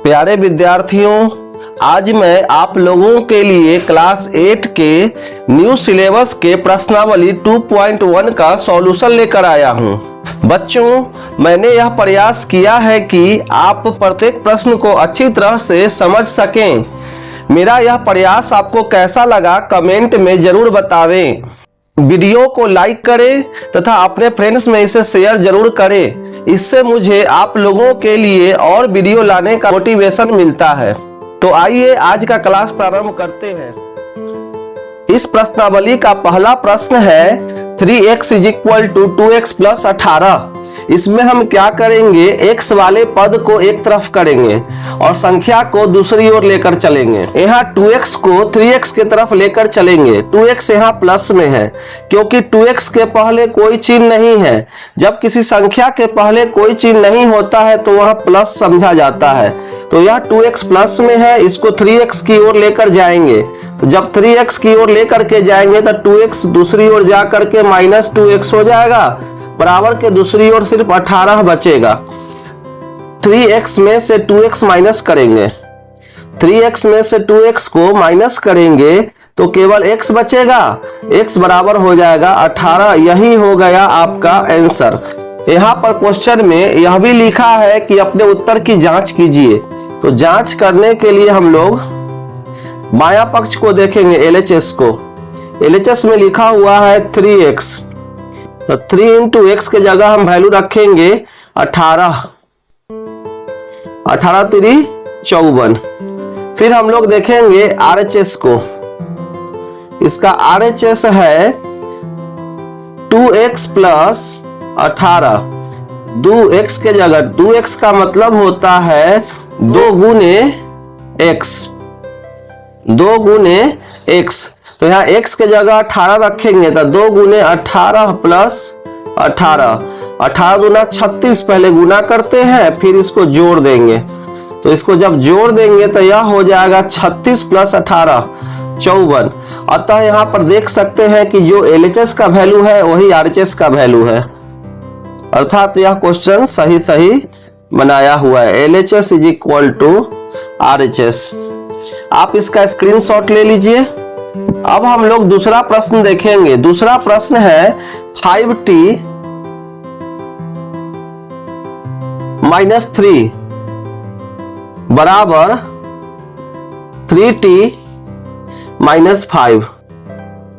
प्यारे विद्यार्थियों, आज मैं आप लोगों के लिए क्लास 8 के न्यू सिलेबस के प्रश्नावली 2.1 का सॉल्यूशन लेकर आया हूं। बच्चों, मैंने यह प्रयास किया है कि आप प्रत्येक प्रश्न को अच्छी तरह से समझ सकें। मेरा यह प्रयास आपको कैसा लगा कमेंट में जरूर बतावें। वीडियो को लाइक करें तथा अपने फ्रेंड्स में इसे शेयर जरूर करें। इससे मुझे आप लोगों के लिए और वीडियो लाने का मोटिवेशन मिलता है। तो आइए आज का क्लास प्रारंभ करते हैं। इस प्रश्नावली का पहला प्रश्न है 3x = 2x + 18। इसमें हम क्या करेंगे, x वाले पद को एक तरफ करेंगे और संख्या को दूसरी ओर लेकर चलेंगे। यहाँ 2x को 3x के तरफ लेकर चलेंगे। 2x यहाँ प्लस में है क्योंकि 2x के पहले कोई चिन्ह नहीं है। जब किसी संख्या के पहले कोई चिन्ह नहीं होता है तो वह प्लस समझा जाता है। तो यह 2x प्लस में है, इसको 3x की ओर लेकर जाएंगे। तो जब 3x की ओर लेकर के जाएंगे तो 2x दूसरी ओर जा करके -2x हो जाएगा, बराबर के दूसरी ओर सिर्फ 18 बचेगा। 3x में से 2x माइनस करेंगे, 3x में से 2x को माइनस करेंगे तो केवल x बचेगा। x बराबर हो जाएगा 18। यही हो गया आपका आंसर। यहाँ पर क्वेश्चन में यह भी लिखा है कि अपने उत्तर की जांच कीजिए। तो जांच करने के लिए हम लोग बायां पक्ष को देखेंगे, LHS को। LHS में लिखा हुआ है 3x, तो 3 × x के जगह हम वैल्यू रखेंगे 18। 18 × 3 = 54। फिर हम लोग देखेंगे RHS को। इसका RHS है 2x + 18। 2x के जगह 2x का मतलब होता है 2 × x, 2 × x। तो यहाँ x के जगह 18 रखेंगे तो 2 × 18 + 18। 18 दूना 36, पहले गुना करते हैं फिर इसको जोड़ देंगे। तो इसको जब जोड़ देंगे तो यह हो जाएगा 36 + 18 = 54। अतः यहाँ पर देख सकते हैं कि जो LHS का वैल्यू है वही RHS का वैल्यू है, अर्थात यह क्वेश्चन सही बनाया हुआ है। LHS = RHS। आप इसका स्क्रीनशॉट ले लीजिए। अब हम लोग दूसरा प्रश्न देखेंगे। दूसरा प्रश्न है 5t - 3 बराबर 3t - 5।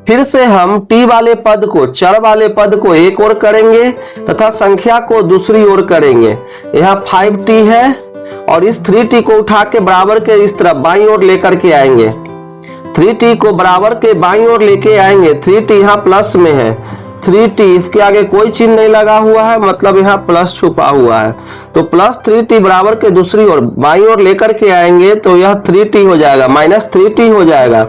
फिर से हम t वाले पद को, चर वाले पद को एक ओर करेंगे तथा संख्या को दूसरी ओर करेंगे। यहाँ 5t है और इस 3t को उठा के बराबर के इस तरफ बाईं ओर लेकर के आएंगे। 3t को बराबर के बाईं ओर लेके आएंगे। 3t यहाँ प्लस में है, 3t इसके आगे कोई चिन्ह नहीं लगा हुआ है, मतलब यहाँ प्लस छुपा हुआ है। तो +3t बराबर के दूसरी ओर बाईं ओर लेकर के आएंगे तो यह 3t हो जाएगा, -3t हो जाएगा।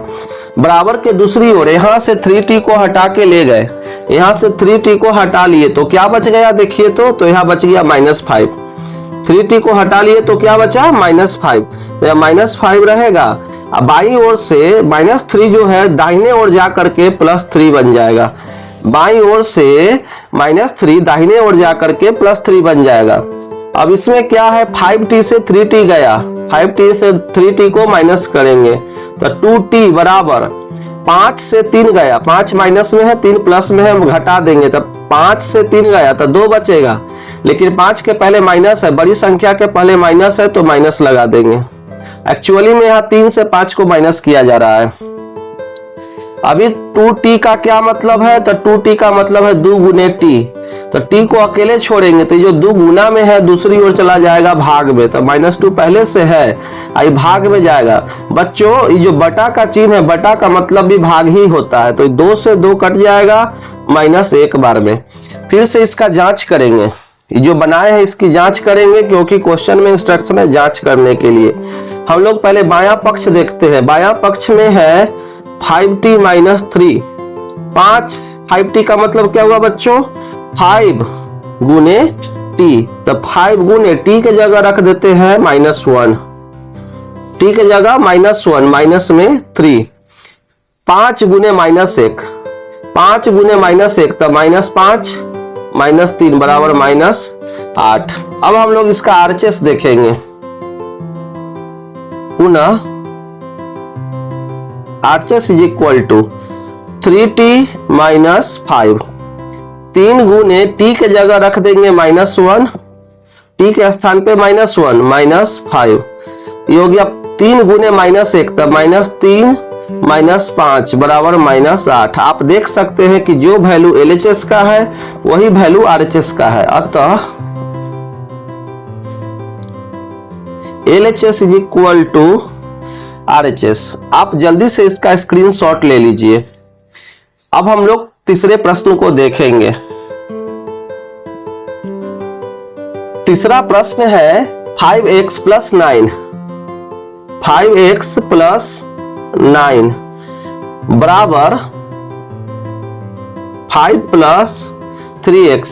बराबर के दूसरी ओर यहाँ से 3t को हटा के ले गए, यहाँ से 3t को हटा लिए तो क्या बच गया देखिए। तो यहाँ बच गया -5। 3t को हटा लिए तो क्या बचा, -5। तो यह -5 रहेगा। अब बाईं ओर से -3 जो है दाहिने ओर जा करके +3 बन जाएगा। बाईं ओर से -3 दाहिने ओर जा करके +3 बन जाएगा। अब इसमें क्या है, 5t से 3t गया, 5t से 3t को माइनस करेंगे तो 2t बराबर 5 से 3 गया, 5 माइनस में है 3 प्लस में है, हम घटा देंगे तो 5 से 3 गया तो 2 बचेगा। लेकिन 5 के पहले माइनस है, बड़ी संख्या के पहले माइनस है तो माइनस लगा देंगे। एक्चुअली में यहाँ 3 से 5 को माइनस किया जा रहा है। अभी 2t का क्या मतलब है, तो 2t का मतलब है 2 × t। तो t को अकेले छोड़ेंगे तो जो 2 गुना में है दूसरी ओर चला जाएगा भाग में, तो -2 पहले से है, आई भाग में जाएगा। बच्चों, ये जो बटा का चिन्ह है, बटा का मतलब भी भाग ही होता है, तो 2 से 2 कट जाएगा, -1 बार में। फिर से इसका जांच करेंगे, ये जो बनाए हैं इसकी जांच करेंगे क्योंकि क्वेश्चन में इंस्ट्रक्शन है जांच करने के लिए। हम लोग पहले बायां पक्ष देखते हैं। बायां पक्ष में है 5t - 3। 5t का मतलब क्या हुआ बच्चों, 5 × t। तो 5 × t के जगह रख देते हैं -1, t के जगह -1, माइनस में 3। 5 × -1, 5 × -1 तो -5 -3 बराबर -8। अब हम लोग इसका RHS देखेंगे। पुनः RHS is equal to 3t minus 5। 3 गुने t के जगह रख देंगे -1, t के स्थान पे -1 माइनस 5, ये हो गया 3 गुने -1 तब -3 -5 बराबर -8। आप देख सकते हैं कि जो वैल्यू LHS का है वही वैल्यू RHS का है, अतः LHS is equal to RHS। आप जल्दी से इसका स्क्रीनशॉट ले लीजिए। अब हम लोग तीसरे प्रश्न को देखेंगे। तीसरा प्रश्न है 5x प्लस 9, 5x प्लस 9 बराबर 5 प्लस 3x।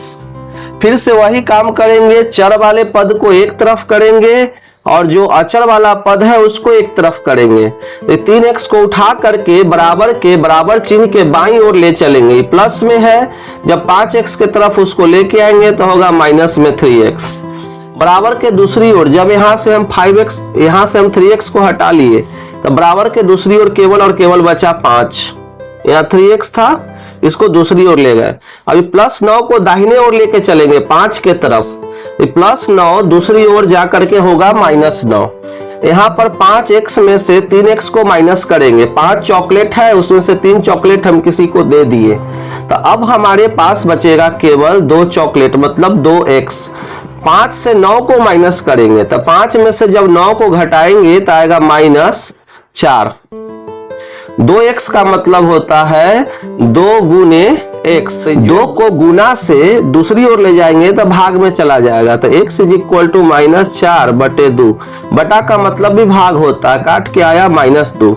फिर से वही काम करेंगे, चर वाले पद को एक तरफ करेंगे और जो अचर वाला पद है उसको एक तरफ करेंगे। तो 3x को उठा करके बराबर के बराबर चिन्ह के बाईं ओर ले चलेंगे, प्लस में है, जब 5x के तरफ उसको लेके आएंगे तो होगा माइनस में 3x। बराबर के दूसरी ओर जब यहाँ से हम 5x, यहाँ से हम 3x को हटा लिए तो बराबर के दूसरी ओर केवल और केवल बचा 5। यहाँ 3x था, इसको दूसरी ओर ले गए। अभी प्लस 9 को दाहिने ओर लेके चलेंगे 5 के तरफ, प्लस 9 दूसरी ओर जाकर के होगा -9। यहाँ पर 5x में से 3x को माइनस करेंगे, 5 चॉकलेट है उसमें से 3 चॉकलेट हम किसी को दे दिए, तो अब हमारे पास बचेगा केवल 2 चॉकलेट मतलब 2x। 5 से 9 को माइनस करेंगे तो 5 में से जब 9 को घटाएंगे तो आएगा -4। 2x का मतलब होता है 2 गुने x। तो 2 को गुना से दूसरी ओर ले जाएंगे तो भाग में चला जाएगा, तो x इज इक्वल टू -4 बटे 2। बटा का मतलब भी भाग होता है, काट के आया -2।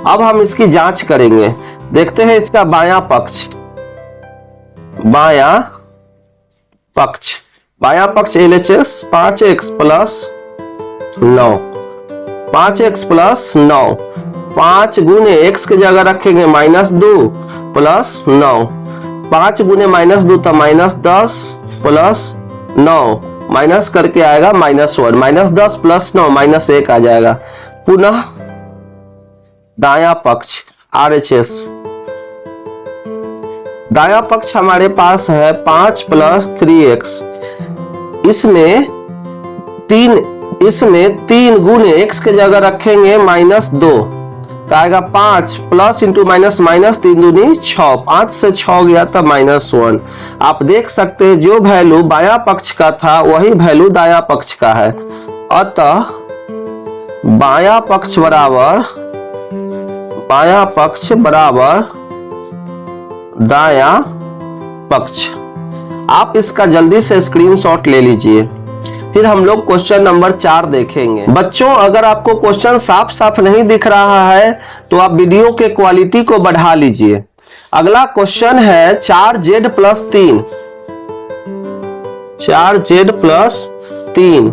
अब हम इसकी जांच करेंगे, देखते हैं इसका बायां पक्ष। बायां पक्ष LHS 5x plus 9, 5x plus 9, 5 गुने x के जगह रखेंगे -2 प्लस 9, 5 गुने -2 तो -10 प्लस 9, माइनस करके आएगा -1, -10 प्लस 9 -1 आ जाएगा। पुनः दायां पक्ष RHS, दायां पक्ष हमारे पास है 5 प्लस 3x। इसमें 3 गुने x के जगह रखेंगे -2 तो आएगा 5 प्लस इंटू माइनस माइनस 3 दूनी 6, 5 से 6 गया तो -1। आप देख सकते हैं जो वैल्यू बायां पक्ष का था वही वैल्यू दायां पक्ष का है, अतः बायां पक्ष बराबर दायां पक्ष। आप इसका जल्दी से स्क्रीनशॉट ले लीजिए। फिर हम लोग क्वेश्चन नंबर 4 देखेंगे। बच्चों अगर आपको क्वेश्चन साफ साफ नहीं दिख रहा है तो आप वीडियो के क्वालिटी को बढ़ा लीजिए। अगला क्वेश्चन है 4z प्लस 3, 4z प्लस 3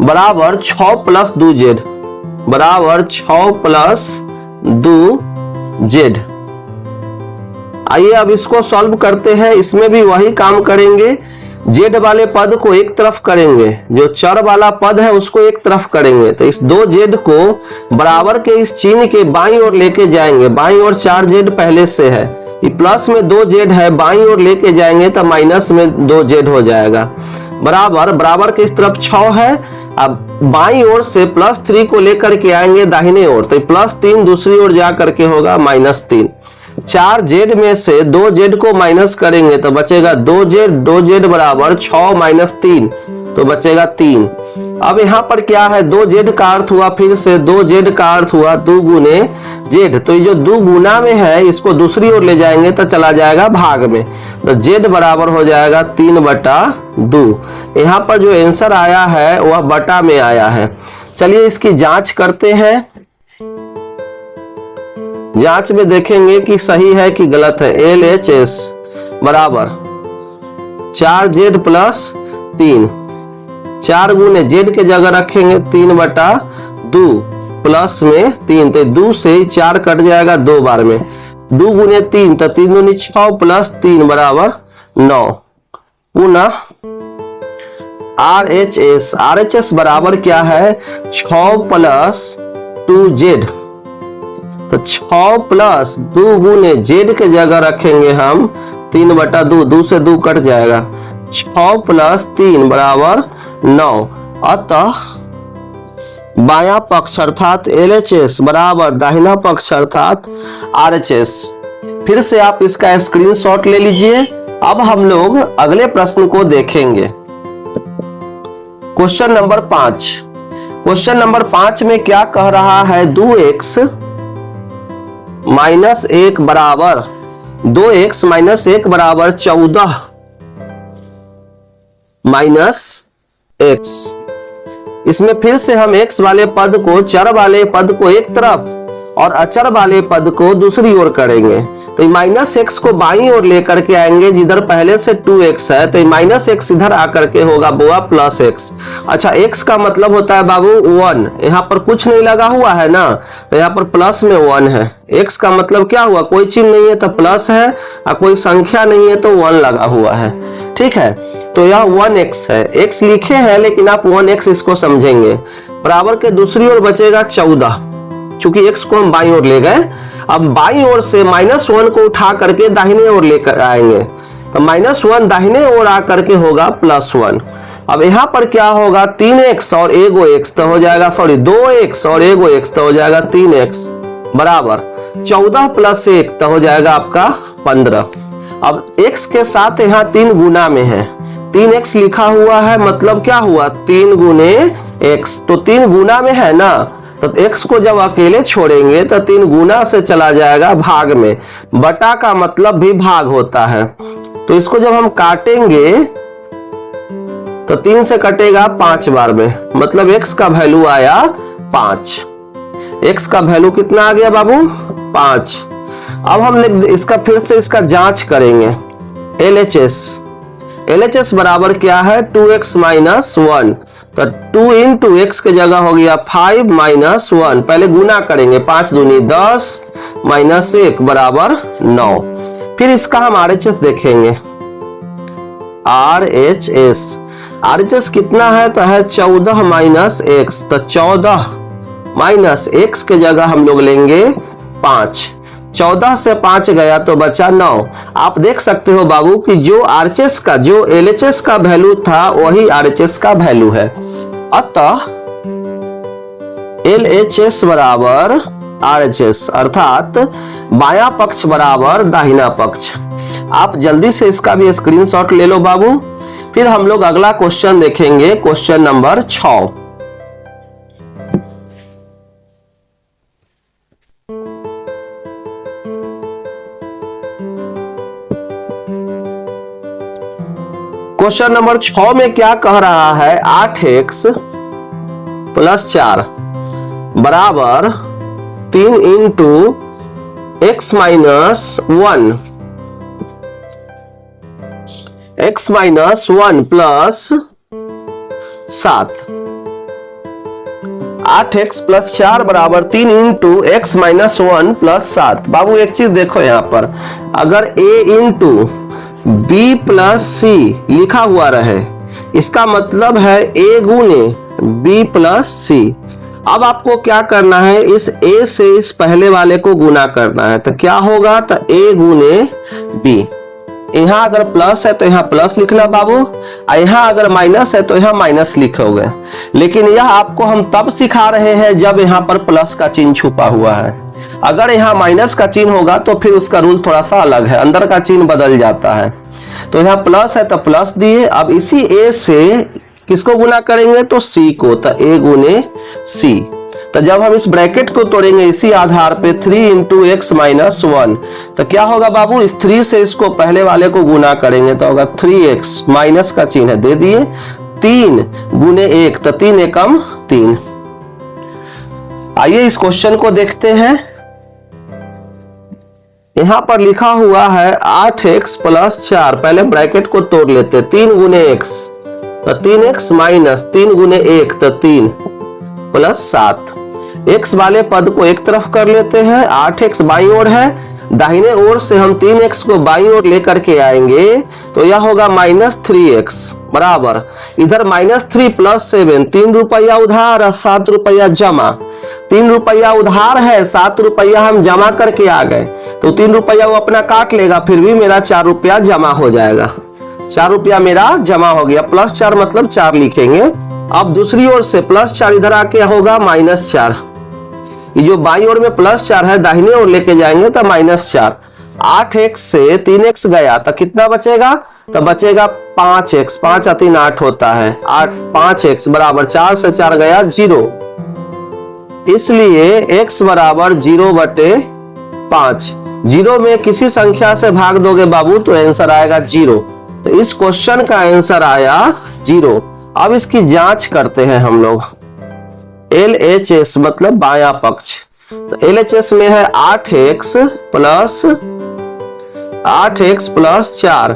बराबर 6 प्लस 2z बराबर 6 प्लस 2z। आइए अब इसको सॉल्व करते हैं। इसमें भी वही काम करेंगे, z वाले पद को एक तरफ करेंगे, जो चर वाला पद है उसको एक तरफ करेंगे, तो इस 2z को बराबर के इस चिन्ह के बाईं ओर लेके जाएंगे। बाईं ओर 4z पहले से है, ये प्लस में 2z है, बाईं ओर लेके जाएंगे तो माइनस में 2z हो जाएगा। बराबर के इस तरफ 6 है, अब बाईं ओर से +3 को लेकर के आएंगे दाहिने ओर, तो +3 दूसरी ओर जा करके होगा -3। 4z में से 2z को माइनस करेंगे तो बचेगा 2z बराबर 6 - 3 तो बचेगा 3। अब यहाँ पर क्या है, 2z का अर्थ हुआ, फिर से 2z का अर्थ हुआ 2 गुने z, तो ये जो 2 गुना में है इसको दूसरी ओर ले जाएंगे तो चला जाएगा भाग में, तो z बराबर हो जाएगा 3/2। यहाँ पर जो आंसर आया है वह बटा में आया है। चलिए इसकी जांच करते हैं। जांच में देखेंगे कि सही है कि गलत है। LHS बराबर 4z प्लस 3, 4 गुने z के जगह रखेंगे 3/2 प्लस में 3, तो 2 से 4 कट जाएगा 2 बार में, 2 गुने 3 तो 3 दूनी 6 प्लस 3 बराबर 9। पुनः RHS बराबर क्या है, 6 प्लस 2z, तो 6 प्लस 2 गुने z के जगह रखेंगे हम 3/2, 2 से 2 कट जाएगा, 6 प्लस 3 बराबर 9। अतः बायां पक्ष अर्थात LHS बराबर दाहिना पक्ष अर्थात RHS। फिर से आप इसका स्क्रीनशॉट ले लीजिए। अब हम लोग अगले प्रश्न को देखेंगे। Question number 5। क्वेश्चन नंबर 5 में क्या कह रहा है, 2x माइनस 1 बराबर 2x माइनस 1 बराबर 14 माइनस x। इसमें फिर से हम x वाले पद को, चर वाले पद को एक तरफ और अचर वाले पद को दूसरी ओर करेंगे। तो माइनस x को बाईं ओर लेकर के आएंगे, जिधर पहले से 2x है, तो माइनस x इधर आकर के होगा बुआ प्लस x। अच्छा, x का मतलब होता है बाबू 1, यहाँ पर कुछ नहीं लगा हुआ है ना, तो यहाँ पर प्लस में 1 है। x का मतलब क्या हुआ, कोई चिन्ह नहीं है तो प्लस है, और कोई संख्या नहीं है तो 1 लगा हुआ है। ठीक है, तो यह 1x है। x लिखे हैं लेकिन आप 1x इसको समझेंगे। बराबर के दूसरी ओर बचेगा 14, चूंकि x को हम बाईं ओर ले गए। अब बाईं ओर से -1 को उठा करके दाहिने ओर लेकर आएंगे, तो -1 दाहिने ओर आकर के होगा +1। अब यहाँ पर क्या होगा, 3x और एगो x तो हो जाएगा, 2x और एगो x तो हो जाएगा 3x बराबर 14 + 1 तो हो जाएगा आपका 15। अब x के साथ यहाँ 3 गुना में है, 3x लिखा हुआ है, मतलब क्या हुआ 3 गुने x, तो 3 गुना में है ना, तो x को जब अकेले छोड़ेंगे तो 3 गुना से चला जाएगा भाग में। बटा का मतलब भी भाग होता है, तो इसको जब हम काटेंगे तो 3 से कटेगा 5 बार में, मतलब x का वैल्यू आया 5। x का वैल्यू कितना आ गया बाबू, 5। अब हम इसका फिर से इसका जांच करेंगे। LHS बराबर क्या है, 2x माइनस 1, तो 2 into x के जगह हो गया 5 माइनस 1। पहले गुना करेंगे, 5 दूनी 10 माइनस 1 बराबर 9। फिर इसका हम RHS देखेंगे। RHS कितना है, तो है 14 माइनस x, तो 14 माइनस x के जगह हम लोग लेंगे 5। 14 से 5 गया तो बचा 9। आप देख सकते हो बाबू कि जो RHS का, जो LHS का वैल्यू था वही RHS का वैल्यू है। अतः LHS बराबर RHS अर्थात बायां पक्ष बराबर दाहिना पक्ष। आप जल्दी से इसका भी स्क्रीनशॉट ले लो बाबू। फिर हम लोग अगला क्वेश्चन देखेंगे, क्वेश्चन नंबर 6। क्वेश्चन नंबर 6 में क्या कह रहा है, 8x + 4 बराबर 3 into x minus 1 plus 7। 8x + 4 बराबर 3 into x minus 1 plus 7। बाबू एक चीज देखो यहाँ पर, अगर a into b plus c लिखा हुआ रहे, इसका मतलब है a गुने b plus c। अब आपको क्या करना है, इस a से इस पहले वाले को गुना करना है, तो क्या होगा, तो a गुने b। यहाँ अगर प्लस है तो यहाँ प्लस लिखना बाबू, और यहाँ अगर माइनस है तो यहाँ माइनस लिखोगे। लेकिन यह आपको हम तब सिखा रहे हैं जब यहाँ पर प्लस का चिन्ह छुपा हुआ है। अगर यहाँ माइनस का चिन्ह होगा तो फिर उसका रूल थोड़ा सा अलग है, अंदर का चिन्ह बदल जाता है। तो यहाँ प्लस है तो प्लस दिए। अब इसी a से किसको गुना करेंगे, तो c को, तो a गुने c। तो जब हम इस ब्रैकेट को तोड़ेंगे इसी आधार पे 3 into x minus 1, तो क्या होगा बाबू, इस 3 से इसको पहले वाले को गुना करेंगे तो होगा 3x, माइनस का चिन्ह है दे दिए, 3 गुने 1, तो 3 एकम 3। आइए इस क्वेश्चन को देखते हैं। यहां पर लिखा हुआ है 8x + 4, पहले ब्रैकेट को तोड़ लेते, 3 गुने x, तो 3x माइनस 3 गुने 1, तो 3 + 7। x वाले पद को एक तरफ कर लेते हैं, 8x बाईं ओर है, दाहिने ओर से हम 3x को बाईं ओर लेकर के आएंगे तो यह होगा -3x बराबर इधर -3 + 7, 3 रुपया उधार और 7 रुपया जमा। 3 रुपया उधार है, 7 रुपया हम जमा करके आ गए, तो 3 रुपया वो अपना काट लेगा, फिर भी मेरा 4 रुपया जमा हो जाएगा। 4 रुपया मेरा जमा हो गया, +4 मतलब 4 लिखेंगे। अब दूसरी ओर से +4 इधर आके होगा -4, ये जो बाईं ओर में +4 है दाहिने ओर लेके जाएंगे तो -4। 8x से 3x गया तो कितना बचेगा, तो बचेगा 5x, 5 और 3 8 होता है, 5x बराबर 4 से 4 गया 0, इसलिए x बराबर 0/5। 0 में किसी संख्या से भाग दोगे बाबू तो आंसर आएगा 0, तो इस क्वेश्चन का आंसर आया 0। अब इसकी जांच करते हैं हम लोग। LHS मतलब बायां पक्ष, तो LHS में है 8x + 4,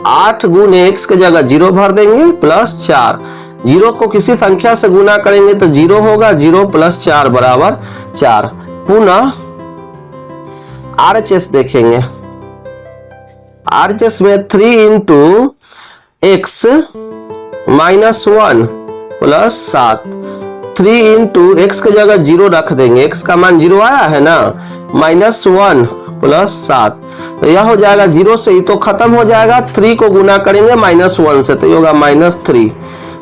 8 गुने x के जगह 0 भर देंगे +4, 0 को किसी संख्या से गुना करेंगे तो 0 होगा, 0 + 4 बराबर 4। पुनः RHS देखेंगे, RHS में 3 × x - 1 + 7, 3 × x के जगह 0 रख देंगे, x का मान 0 आया है ना, -1 + 7, तो यह हो जाएगा 0 से ही तो खत्म हो जाएगा, 3 को गुना करेंगे -1 से तो ये होगा -3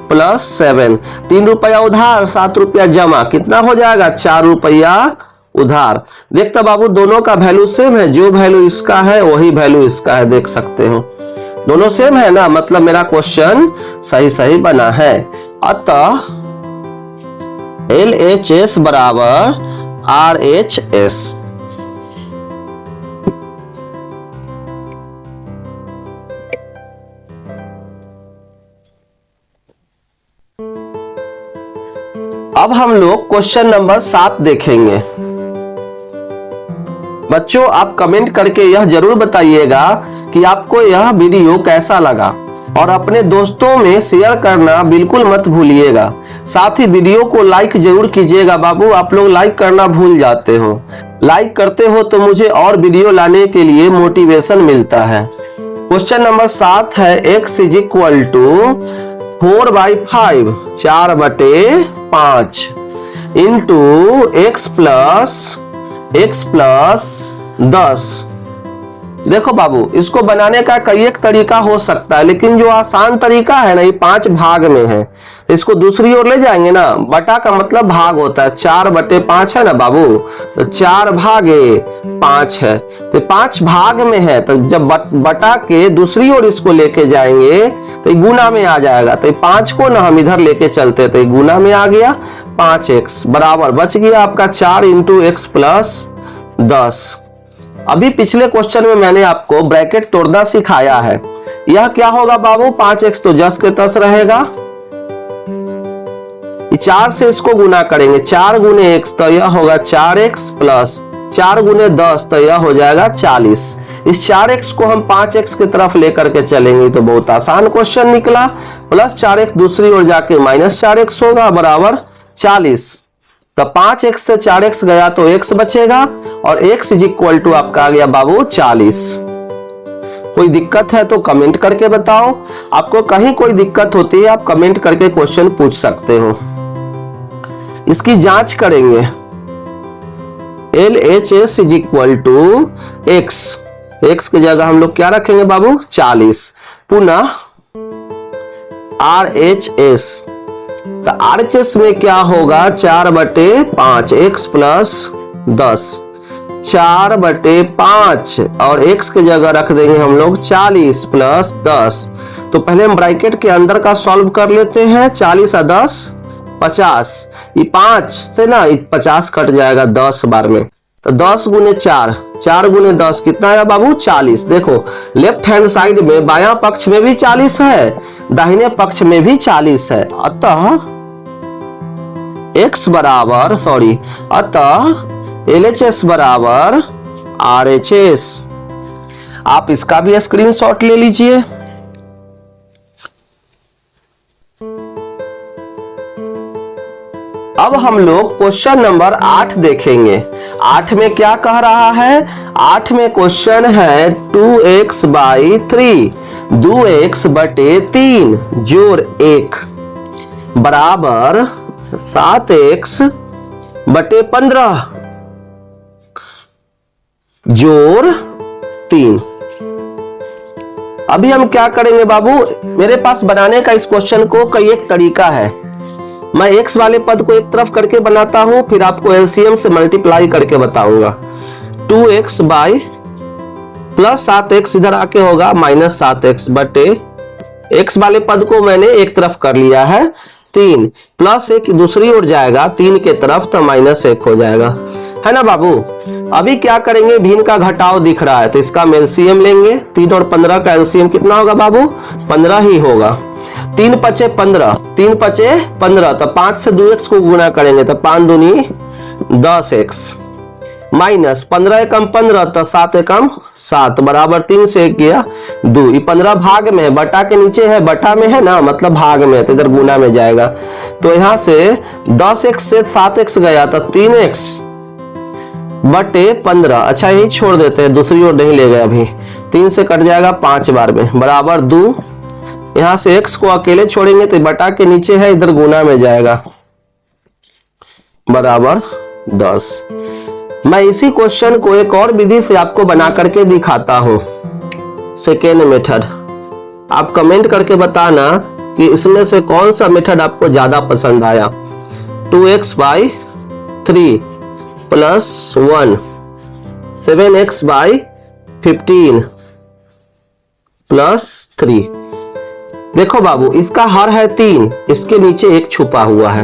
+ 7, 3 रुपया उधार 7 रुपया जमा, कितना हो जाएगा 4 रुपया उधार। देखता बाबू दोनों का वैल्यू सेम है, जो वैल्यू इसका है वही वैल्यू इसका है, देख सकते हो दोनों सेम है ना, मतलब मेरा क्वेश्चन सही बना है। अतः LHS बराबर RHS। अब हम लोग क्वेश्चन नंबर 7 देखेंगे। बच्चों आप कमेंट करके यह जरूर बताइएगा कि आपको यह वीडियो कैसा लगा, और अपने दोस्तों में शेयर करना बिल्कुल मत भूलिएगा। साथ ही वीडियो को लाइक जरूर कीजिएगा बाबू, आप लोग लाइक करना भूल जाते हो। लाइक करते हो तो मुझे और वीडियो लाने के लिए मोटिवेशन मिलता है। क्वेश्चन नंबर 7 है x = 4/5, 4/5 x + 10। देखो बाबू इसको बनाने का कई एक तरीका हो सकता है, लेकिन जो आसान तरीका है ना ये 5 भाग में है, तो इसको दूसरी ओर ले जाएंगे ना, बटा का मतलब भाग होता है, 4/5 है ना बाबू, तो 4/5 है, तो 5 भाग में है, तो जब बटा के दूसरी ओर इसको लेके जाएंगे तो ये गुना में आ जाएगा, तो 5 को ना हम इधर लेके चलते तो ये गुना में आ गया, 5x बराबर बच गया आपका 4 × x + 10। अभी पिछले क्वेश्चन में मैंने आपको ब्रैकेट तोड़ना सिखाया है, यह क्या होगा बाबू, 5x तो 10 के 10 रहेगा, 4 से इसको गुना करेंगे, 4 × x तो यह होगा 4x + 4 × 10 तो यह हो जाएगा 40। इस 4x को हम 5x की तरफ लेकर के चलेंगे तो बहुत आसान क्वेश्चन निकला, +4x दूसरी ओर जाके -4x होगा बराबर 40, तो 5x से 4x गया तो x बचेगा, और x = आपका आ गया बाबू 40। कोई दिक्कत है तो कमेंट करके बताओ, आपको कहीं कोई दिक्कत होती है आप कमेंट करके क्वेश्चन पूछ सकते हो। इसकी जांच करेंगे। LHS = x की जगह हम लोग क्या रखेंगे बाबू 40। पुनः RHS, तो RHS में क्या होगा 4/5 x + 10, 4/5 और x की जगह रख देंगे हम लोग 40 + 10। तो पहले हम ब्रैकेट के अंदर का सॉल्व कर लेते हैं, 40 और 10 50, ये 5 से ना 50 कट जाएगा 10 बार में, तो 10 × 4, 4 × 10 कितना आया बाबू 40। देखो लेफ्ट हैंड साइड में बायां पक्ष में भी 40 है, दाहिने पक्ष में भी 40 है, अतः LHS बराबर RHS। आप इसका भी स्क्रीनशॉट ले लीजिए। अब हम लोग क्वेश्चन नंबर 8 देखेंगे। 8 में क्या कह रहा है? 8 में क्वेश्चन है 2x बाई 3, 2x बटे 3 जोड़ 1 बराबर 7x बटे 15 जोड़ 3। अभी हम क्या करेंगे बाबू, मेरे पास बनाने का इस क्वेश्चन को कई एक तरीका है। मैं x वाले पद को एक तरफ करके बनाता हूं, फिर आपको एलसीएम से मल्टीप्लाई करके बताऊंगा। 2x बाई प्लस 7x इधर आके होगा माइनस 7x बटे x वाले पद को मैंने एक तरफ कर लिया है 3 प्लस 1 दूसरी ओर जाएगा 3 के तरफ तो माइनस 1 हो जाएगा, है ना बाबू। अभी क्या करेंगे, भिन्न का घटाव दिख रहा है तो इसका हम एलसीएम लेंगे। 3 और 15 का एलसीएम कितना होगा बाबू? 15 ही होगा। 3 पचे 15, 3 पचे 15 तो 5 से 2x को गुना करेंगे तो 5 दूनी 10x माइनस 15 एकम 15 तो 7 एकम 7 बराबर 3 से 1 गया 2। ये 15 भाग में है, बटा के नीचे है, बटा में है ना, मतलब भाग में है तो इधर गुना में जाएगा। तो यहाँ से 10x से 7x गया तो 3x बटे 15। अच्छा यही छोड़ देते हैं, दूसरी ओर नहीं ले गए अभी। 3 से कट जाएगा 5 बार में बराबर 2। यहां से x को अकेले छोड़ेंगे तो बटा के नीचे है, इधर गुना में जाएगा बराबर 10। मैं इसी क्वेश्चन को एक और विधि से आपको बना करके दिखाता हूं, सेकेंड मेथड। आप कमेंट करके बताना कि इसमें से कौन सा मेथड आपको ज्यादा पसंद आया। 2x by 3 plus 1, 7x by 15 plus 3। देखो बाबू, इसका हर है 3, इसके नीचे 1 छुपा हुआ है।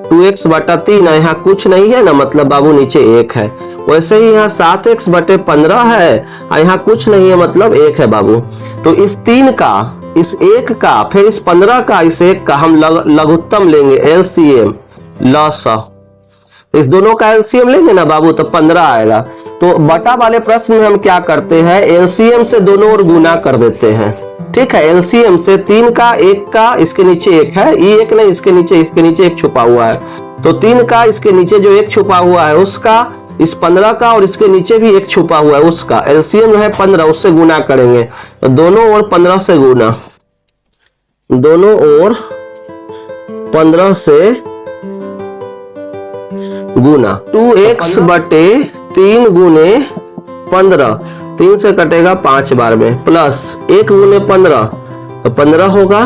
2x बटा 3 है, यहाँ कुछ नहीं है ना, मतलब बाबू नीचे 1 है। वैसे ही यहाँ 7x बटे 15 है, यहाँ कुछ नहीं है, मतलब 1 है बाबू। तो इस 3 का, इस 1 का, फिर इस 15 का, इस 1 का हम लघुत्तम लेंगे, एलसीएम लॉसा। इस दोनों का एलसीएम लेंगे ना बाबू तो 15 आएगा। तो बटा वाले प्रश्न में हम क्या करते हैं, एलसीएम से दोनों ओर गुना कर देते हैं। ठीक है, एलसीएम से 3 का, 1 का, इसके नीचे 1 है, ये 1 नहीं, इसके नीचे 1 छुपा हुआ है। तो 3 का, इसके नीचे जो 1 छुपा हुआ है उसका, इस 15 का और इसके नीचे भी 1 छुपा हुआ है उसका एलसीएम है 15, उससे गुना करेंगे। तो दोनों ओर 15 से गुना, दोनों ओर 15 से गुना। 2x बटे 3 गुने 15, 3 से कटेगा 5 बार में, प्लस 1 गुने 15 तो 15 होगा।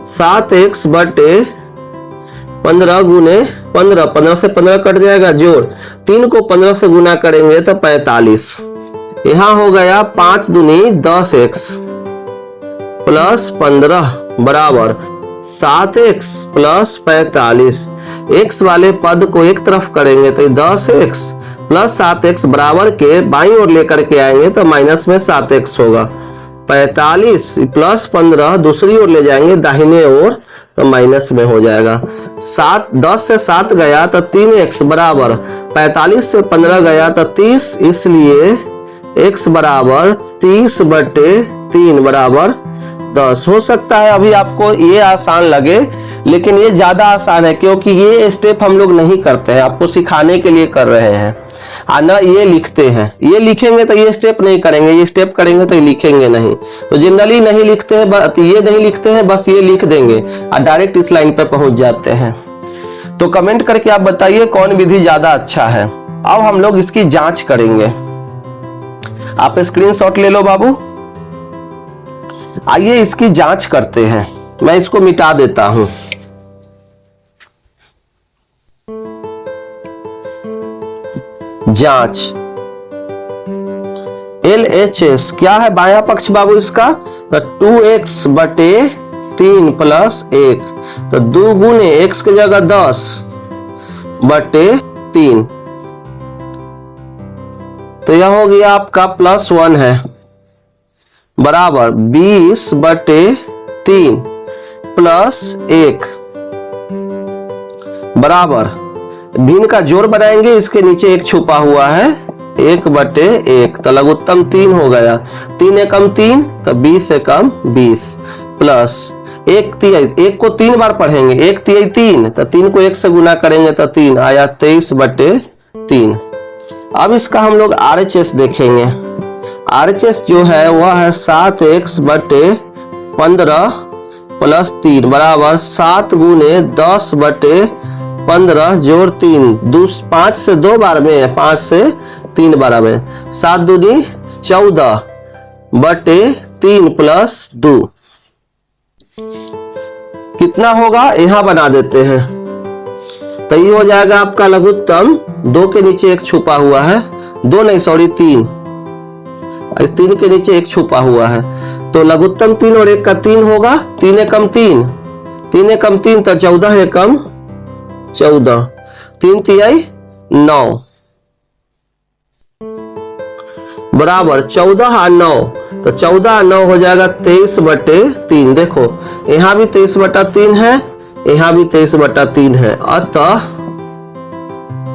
7x बटे 15 गुने 15, 15 से 15 कट जाएगा जोड़, 3 को 15 से गुना करेंगे तो 45। यहाँ हो गया 5 दूनी 10x प्लस 15 बराबर 7x प्लस 45। x वाले पद को एक तरफ करेंगे तो 10x प्लस 7x बराबर के बाईं ओर लेकर के आएंगे तो माइनस में 7x होगा। 45 प्लस 15 दूसरी ओर ले जाएंगे दाहिने ओर तो माइनस में हो जाएगा। 10 से 7 गया तो 3x बराबर 45 से 15 गया तो 30, इसलिए x बराबर 30 बटे 3 बराबर 10। हो सकता है अभी आपको ये आसान लगे, लेकिन ये ज्यादा आसान है क्योंकि ये स्टेप हम लोग नहीं करते हैं, आपको सिखाने के लिए कर रहे हैं। ना ये लिखते हैं, ये लिखेंगे तो ये स्टेप नहीं करेंगे, ये स्टेप करेंगे तो ये लिखेंगे नहीं। तो जनरली नहीं लिखते हैं, ये नहीं लिखते हैं, बस ये लिख देंगे और डायरेक्ट इस लाइन पे पहुंच जाते हैं। तो कमेंट करके आप बताइए कौन विधि ज्यादा अच्छा है। अब हम लोग इसकी जांच करेंगे। आप स्क्रीनशॉट ले लो बाबू। आइए इसकी जांच करते हैं। मैं इसको मिटा देता हूं। जांच LHS क्या है बायां पक्ष बाबू इसका, तो 2x बटे 3 प्लस 1, तो 2 गुने x की जगह 10 बटे 3, तो यह हो गया आपका +1 है बराबर 20 बटे 3 प्लस 1 बराबर, भिन्न का जोड़ बनाएंगे, इसके नीचे 1 छुपा हुआ है, 1 बटे 1 तो लघुत्तम 3 हो गया। 3 एकम 3 तो 20 एकम 20 प्लस एक तिहाई, एक को 3 बार पढ़ेंगे, एक तिहाई 3, तो 3 को 1 से गुना करेंगे तो 3 आया 23/3। अब इसका हम लोग RHS देखेंगे। RHS जो है वह है 7x/15 + 3 बराबर 7 × 10/15 जोड़ 3। 5 से 2 बार में, 5 से 3 बार में, 7 दूनी 14/3 + 2 कितना होगा, यहां बना देते हैं। तो ये हो जाएगा आपका लघुत्तम। 2 के नीचे एक छुपा हुआ है, 2 नहीं सॉरी 3, इस 3 के नीचे एक छुपा हुआ है, तो लघुत्तम 3 और 1 का 3 होगा। 3 एकम 3, 3 एकम 3 तो 14 एकम 14, 3 तिहाई 9 बराबर 14 और 9, तो 14 और 9 हो जाएगा 23/3। देखो यहां भी 23/3 है, यहां भी 23/3 है, अतः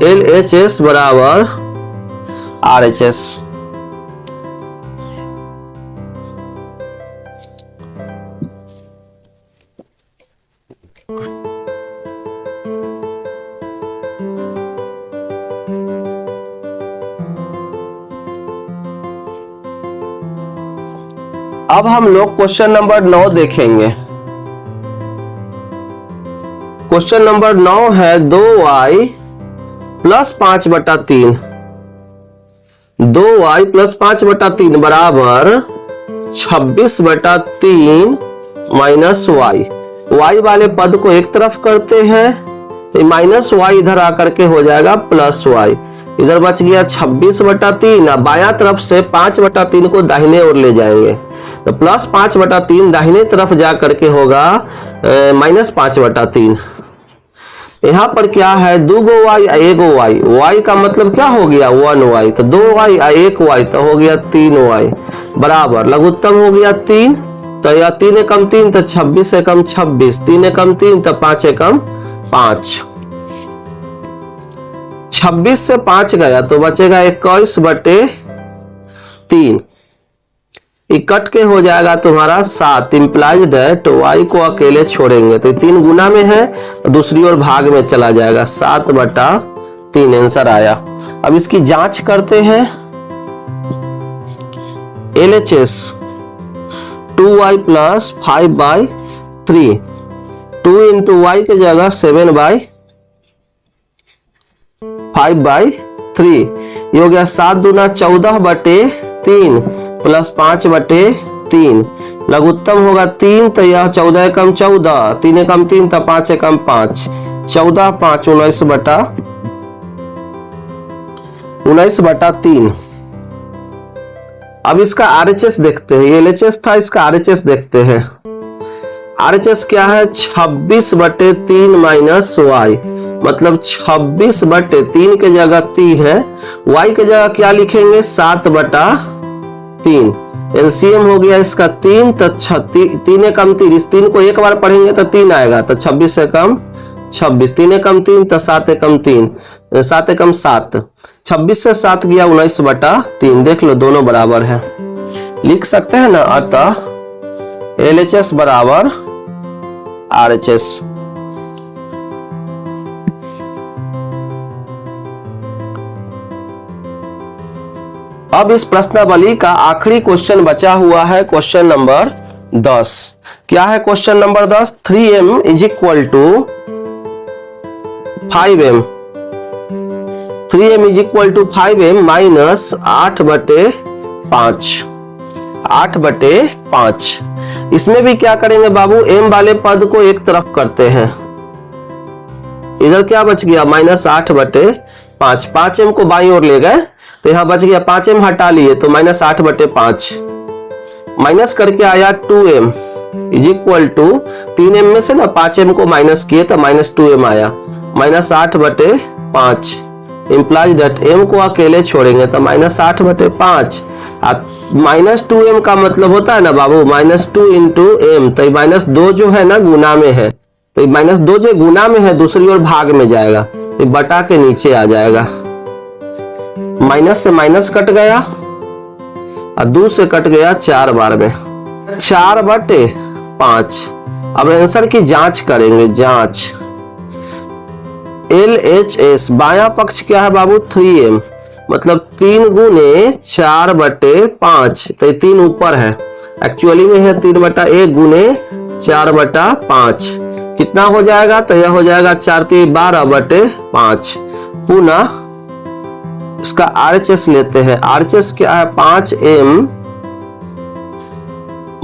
LHS बराबर RHS। अब हम लोग क्वेश्चन नंबर 9 देखेंगे। क्वेश्चन नंबर 9 है 2y + 5/3, 2y + 5/3 बराबर 26/3 - y। y वाले पद को एक तरफ करते हैं तो -y इधर आकर के हो जाएगा +y, इधर बच गया 26/3। बायां तरफ से 5/3 को दाहिने ओर ले जाएंगे तो +5/3 दाहिने तरफ जा करके होगा -5/3। यहाँ पर क्या है, 2 गो y 1 गो y, y का मतलब क्या हो गया 1y, तो 2y 1y तो हो गया 3y बराबर लघुत्तम हो गया 3, तो यह 3 एकम 3 तो 26 एकम 26, 3 एकम 3 तो 5 एकम 5, 26 से 5 गया तो बचेगा 21/3, इकट के हो जाएगा तुम्हारा 7। इंप्लाइज दैट y को अकेले छोड़ेंगे तो 3 गुना में है, दूसरी ओर भाग में चला जाएगा, 7/3 आंसर आया। अब इसकी जांच करते हैं। LHS 2y + 5/3, 2 × y की जगह 7/5/3, ये हो गया 7 दूना 14/3 + 5/3, लघुत्तम होगा 3, तो यह 14 एकम 14, 3 एकम 3 तो 5 एकम 5, 14 5 19/3। अब इसका RHS देखते हैं, ये LHS था, इसका RHS देखते हैं। RHS क्या है, 26/3 - y, मतलब 26/3 के जगह 3 है, y के जगह क्या लिखेंगे 7/3, LCM हो गया इसका 3, तो 3 एकम 3, इस 3 को एक बार पढ़ेंगे तो 3 आएगा, तो 26 एकम 26, 3 एकम 3 तो 7 एकम 3, 7 एकम 7, 26 से 7 गया 19/3। देख लो दोनों बराबर है, लिख सकते हैं ना, अतः LHS बराबर RHS। अब इस प्रश्नावली का आखिरी क्वेश्चन बचा हुआ है, क्वेश्चन नंबर 10। क्या है question number 10, 3m = 5m, 3m = 5m - 8/5, 8/5। इसमें भी क्या करेंगे बाबू, m वाले पद को एक तरफ करते हैं, इधर क्या बच गया -8/5, 5m को बाईं ओर ले गए तो यहाँ बच गया 5m हटा लिए तो -8/5, माइनस करके आया 2m = 3m में से ना 5m को माइनस किए तो -2m आया, -8/5। इंप्लाइज दैट m को अकेले छोड़ेंगे तो -8/5, -2m का मतलब होता है ना बाबू -2 × m, तो -2 जो है ना गुना में है, तो -2 जो गुना में है दूसरी ओर भाग में जाएगा, तो बटा के नीचे आ जाएगा, माइनस से माइनस कट गया और 2 से कट गया 4 बार में, 4/5 अब आंसर की जांच करेंगे, जांच। LHS बायां पक्ष क्या है बाबू 3m, मतलब 3 गुने 4/5, तो 3 ऊपर है, एक्चुअली में है 3/1 गुने 4/5, कितना हो जाएगा, तो यह हो जाएगा 4×3 12/5। पुनः इसका RHS लेते हैं, RHS क्या है 5m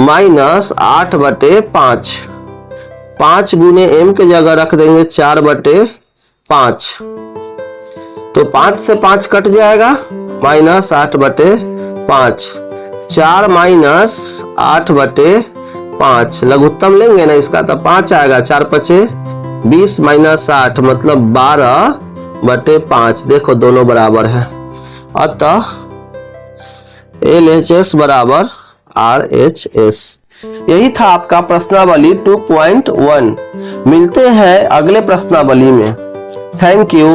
माइनस 8/5, 5 गुने m के जगह रख देंगे 4/5, तो 5 से 5 कट जाएगा, माइनस 8/5, 4 माइनस 8/5, लघुत्तम लेंगे ना इसका तो 5 आएगा, 4×5 20 माइनस 8 मतलब 12/5, देखो दोनों बराबर है, अतः LHS बराबर RHS। यही था आपका प्रश्नावली 2.1। मिलते हैं अगले प्रश्नावली में। Thank you.